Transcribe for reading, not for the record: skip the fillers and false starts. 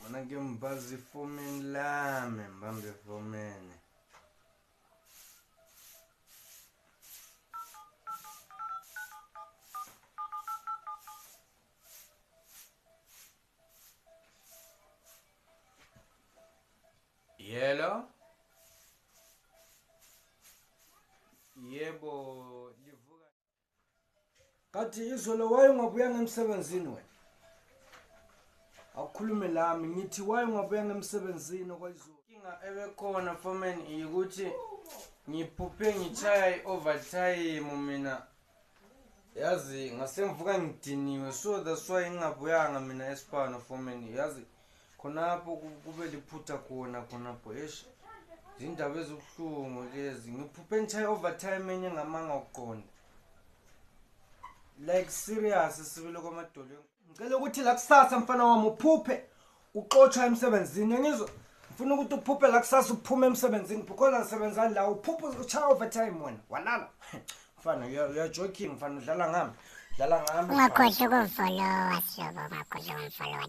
Mana ke mbazi fomeni lami mbambe fomeni. Yelo? Yebo, livuka. Kathi izolo wayengabuyanga emsebenzini wena. Akukhulume lami ngithi wayengabuyanga emsebenzini okwayizolo. Inkinga ebekhona fomeni ukuthi ngiphuphe ngitshaya i-overtime mina. Yazi ngasemvuka ngidiniwe so that's why ngingabuyanga mina esipano fomeni. Yazi khonapho kube liphutha khonapho izindaba ezibuhlungu lezi ngiphuphe ngitshaya overtime enye ngamanga uqonda like serious sibile kwamadolo. Ngicela ukuthi la kusasa mfana wami uphuphe uxotsha emsebenzini ngizwe ngifuna ukuthi uphuphe la kusasa uphume emsebenzini because ngisebenzani la uphuphe utshaya overtime wena walala mfana you joking mfana udlala ngami ungakhohlwa ukufollowa sihlobo ungakhohlwa ukufollowa.